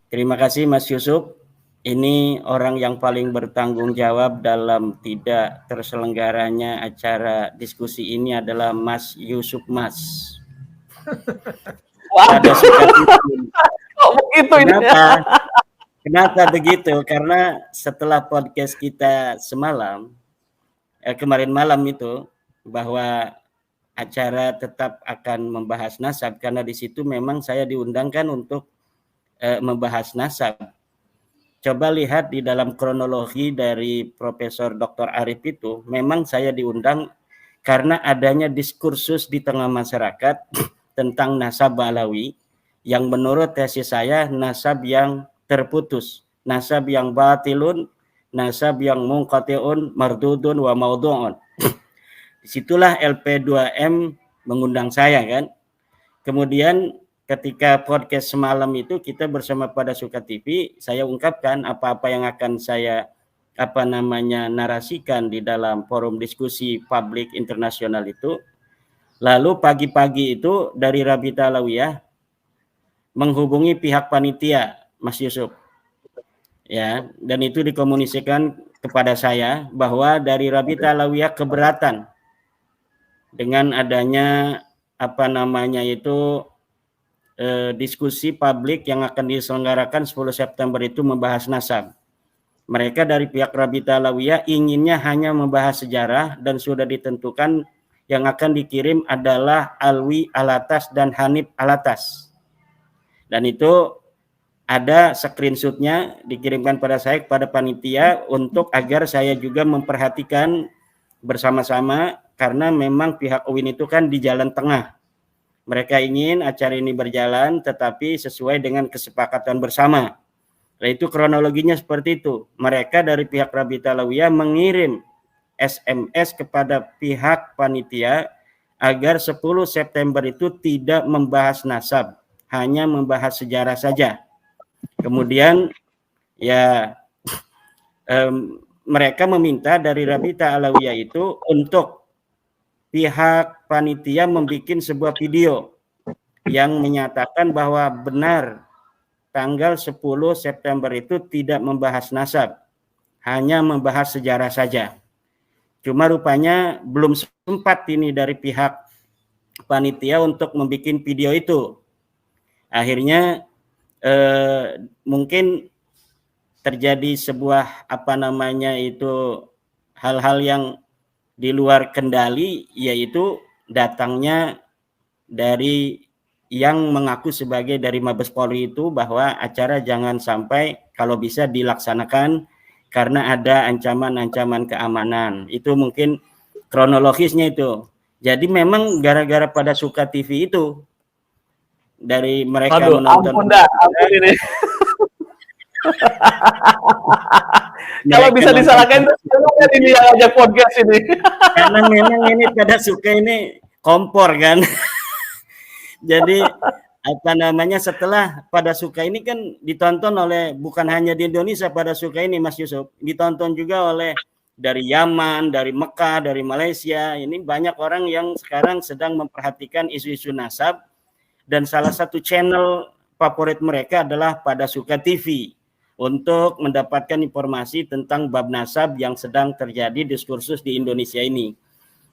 Terima kasih Mas Yusuf. Ini orang yang paling bertanggung jawab dalam tidak terselenggaranya acara diskusi ini adalah Mas Yusuf Mas. Pada suka Kok begitu ini? Kenapa begitu? Karena setelah podcast kita semalam, kemarin malam itu, bahwa acara tetap akan membahas nasab, karena di situ memang saya diundangkan untuk membahas nasab. Coba lihat di dalam kronologi dari Profesor Dr. Arif itu, memang saya diundang karena adanya diskursus di tengah masyarakat tentang nasab Alawi, yang menurut tesis saya nasab yang terputus, nasab yang batilun, nasab yang munqati'un, mardudun wa maudhu'un. Disitulah LP2M mengundang saya kan. Kemudian ketika podcast semalam itu kita bersama pada Suka TV, saya ungkapkan apa-apa yang akan saya narasikan di dalam forum diskusi publik internasional itu. Lalu pagi-pagi itu dari Rabita Alawiyah menghubungi pihak panitia, Mas Yusuf. Ya, dan itu dikomunikasikan kepada saya bahwa dari Rabita Alawiyah keberatan dengan adanya diskusi publik yang akan diselenggarakan 10 September itu membahas nasab. Mereka dari pihak Rabita Alawiyah inginnya hanya membahas sejarah dan sudah ditentukan yang akan dikirim adalah Alwi Alatas dan Hanif Alatas. Dan itu ada screenshotnya dikirimkan pada saya kepada panitia untuk agar saya juga memperhatikan bersama-sama, karena memang pihak UIN itu kan di jalan tengah. Mereka ingin acara ini berjalan tetapi sesuai dengan kesepakatan bersama. Nah, itu kronologinya seperti itu. Mereka dari pihak Rabita Alawiyah mengirim SMS kepada pihak panitia agar 10 September itu tidak membahas nasab, hanya membahas sejarah saja. Kemudian ya mereka meminta dari Rabita Alawiyah itu untuk pihak panitia membuat sebuah video yang menyatakan bahwa benar tanggal 10 September itu tidak membahas nasab, hanya membahas sejarah saja. Cuma rupanya belum sempat ini dari pihak panitia untuk membuat video itu. Akhirnya mungkin terjadi sebuah hal-hal yang di luar kendali, yaitu datangnya dari yang mengaku sebagai dari Mabes Polri itu bahwa acara jangan sampai kalau bisa dilaksanakan karena ada ancaman-ancaman keamanan. Itu mungkin kronologisnya itu. Jadi memang gara-gara pada Suka TV itu dari mereka menonton. Ampun ini. Kalau bisa disalahkan ini yang ajak podcast ini. Karena memang ini pada Suka ini kompor kan. Jadi setelah pada Suka ini kan ditonton oleh bukan hanya di Indonesia, pada Suka ini Mas Yusuf, ditonton juga oleh dari Yaman, dari Mekah, dari Malaysia. Ini banyak orang yang sekarang sedang memperhatikan isu-isu nasab, dan salah satu channel favorit mereka adalah pada Suka TV untuk mendapatkan informasi tentang bab nasab yang sedang terjadi diskursus di Indonesia ini.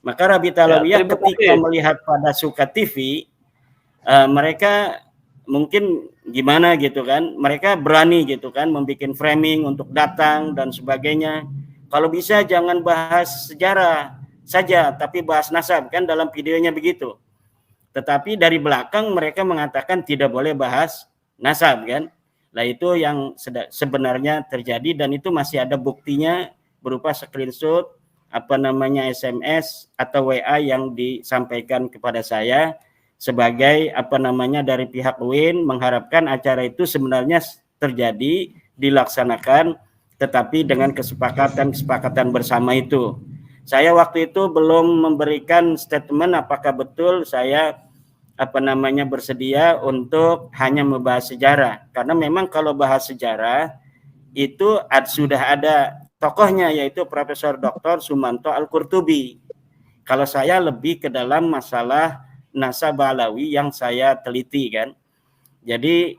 Maka Rabita Alawiyah ketika melihat pada Suka TV, mereka mungkin gimana gitu kan, mereka berani gitu kan membuat framing untuk datang dan sebagainya. Kalau bisa jangan bahas sejarah saja, tapi bahas nasab, kan dalam videonya begitu. Tetapi dari belakang mereka mengatakan tidak boleh bahas nasab kan. Nah, itu yang sebenarnya terjadi, dan itu masih ada buktinya berupa screenshot SMS atau WA yang disampaikan kepada saya sebagai dari pihak UIN mengharapkan acara itu sebenarnya terjadi, dilaksanakan, tetapi dengan kesepakatan bersama itu. Saya waktu itu belum memberikan statement apakah betul saya bersedia untuk hanya membahas sejarah, karena memang kalau bahas sejarah itu sudah ada tokohnya, yaitu Profesor Dr. Sumanto Al-Qurtubi. Kalau saya lebih ke dalam masalah nasab Alawi yang saya teliti kan. Jadi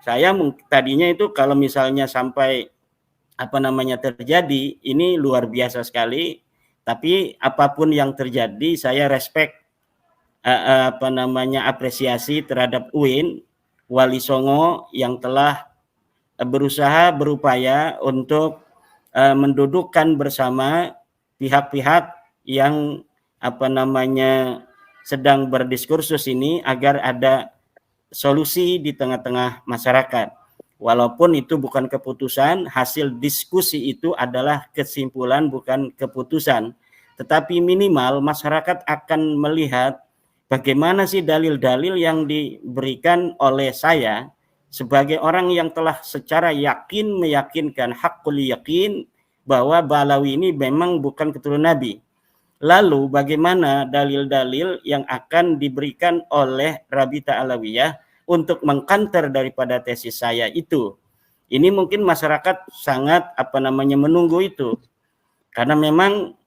Saya tadinya itu kalau misalnya sampai terjadi, ini luar biasa sekali. Tapi apapun yang terjadi, saya respect apresiasi terhadap UIN, Wali Songo yang telah berupaya untuk mendudukkan bersama pihak-pihak yang sedang berdiskursus ini agar ada solusi di tengah-tengah masyarakat. Walaupun itu bukan keputusan, hasil diskusi itu adalah kesimpulan bukan keputusan. Tetapi minimal masyarakat akan melihat bagaimana sih dalil-dalil yang diberikan oleh saya sebagai orang yang telah secara yakin meyakinkan hakul yakin bahwa Balawi ini memang bukan keturunan Nabi. Lalu bagaimana dalil-dalil yang akan diberikan oleh Rabita Alawiyah untuk mengkanter daripada tesis saya itu? Ini mungkin masyarakat sangat menunggu itu. Karena memang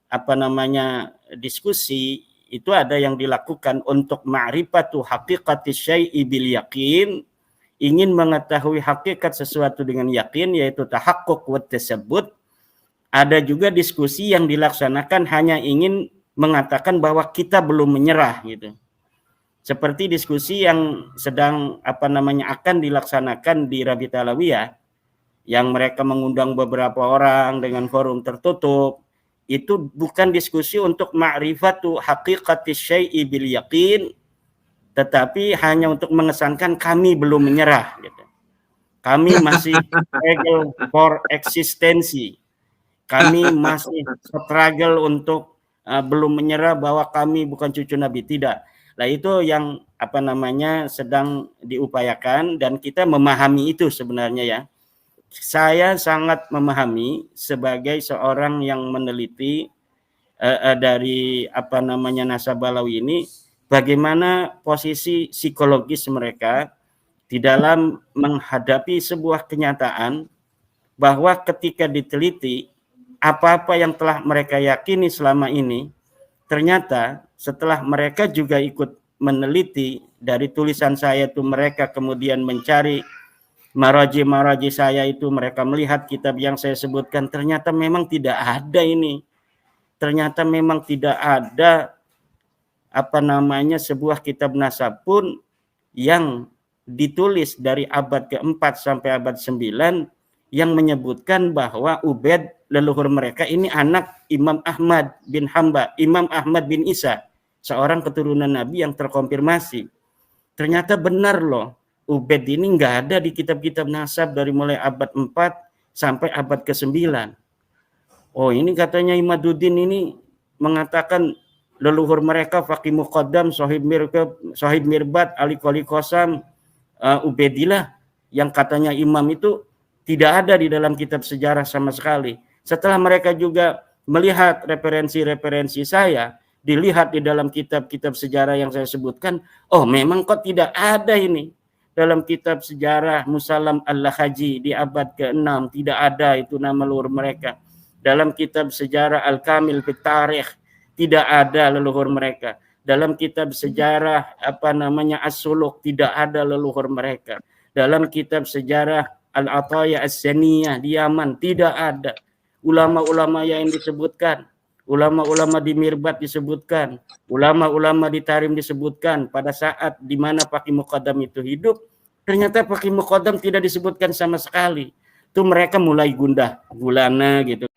diskusi itu ada yang dilakukan untuk ma'rifatu haqiqati syai'i bil yakin, ingin mengetahui hakikat sesuatu dengan yakin, yaitu tahaqquq wa tasabbut. Ada juga diskusi yang dilaksanakan hanya ingin mengatakan bahwa kita belum menyerah gitu. Seperti diskusi yang sedang akan dilaksanakan di Rabita Alawiyah, yang mereka mengundang beberapa orang dengan forum tertutup. Itu bukan diskusi untuk ma'rifatu haqiqati syai'i bil yakin, tetapi hanya untuk mengesankan kami belum menyerah gitu. Kami masih struggle for eksistensi. Kami masih struggle untuk belum menyerah bahwa kami bukan cucu Nabi. Tidak. Nah, itu yang sedang diupayakan, dan kita memahami itu sebenarnya ya. Saya sangat memahami sebagai seorang yang meneliti dari nasab Balawi ini, bagaimana posisi psikologis mereka di dalam menghadapi sebuah kenyataan bahwa ketika diteliti apa-apa yang telah mereka yakini selama ini, ternyata setelah mereka juga ikut meneliti dari tulisan saya itu, mereka kemudian mencari maraji saya itu, mereka melihat kitab yang saya sebutkan, ternyata memang tidak ada ini. Ternyata memang tidak ada sebuah kitab nasab pun yang ditulis dari abad ke-4 sampai abad 9 yang menyebutkan bahwa Ubaid, leluhur mereka ini anak Imam Ahmad bin Hambal, Imam Ahmad bin Isa, seorang keturunan Nabi yang terkonfirmasi. Ternyata benar loh, Ubaid ini nggak ada di kitab-kitab nasab dari mulai abad 4 sampai abad ke-9. Oh, ini katanya Imaduddin ini mengatakan leluhur mereka Faqih Muqaddam, Sohib Mirbat, Ali Qoli Qasam, Ubaidillah, yang katanya imam itu tidak ada di dalam kitab sejarah sama sekali. Setelah mereka juga melihat referensi-referensi saya, dilihat di dalam kitab-kitab sejarah yang saya sebutkan, oh memang kok tidak ada ini. Dalam kitab sejarah Musallam Al-Lahaji di abad ke-6 tidak ada itu nama leluhur mereka. Dalam kitab sejarah Al-Kamil fit Tarikh tidak ada leluhur mereka. Dalam kitab sejarah As-Suluk tidak ada leluhur mereka. Dalam kitab sejarah Al-Ataya As-Saniyah di Yaman tidak ada. Ulama-ulama yang disebutkan, ulama-ulama di Mirbat disebutkan, ulama-ulama di Tarim disebutkan pada saat di mana Faqih Muqaddam itu hidup, ternyata Faqih Muqaddam tidak disebutkan sama sekali. Itu mereka mulai gundah gulana gitu.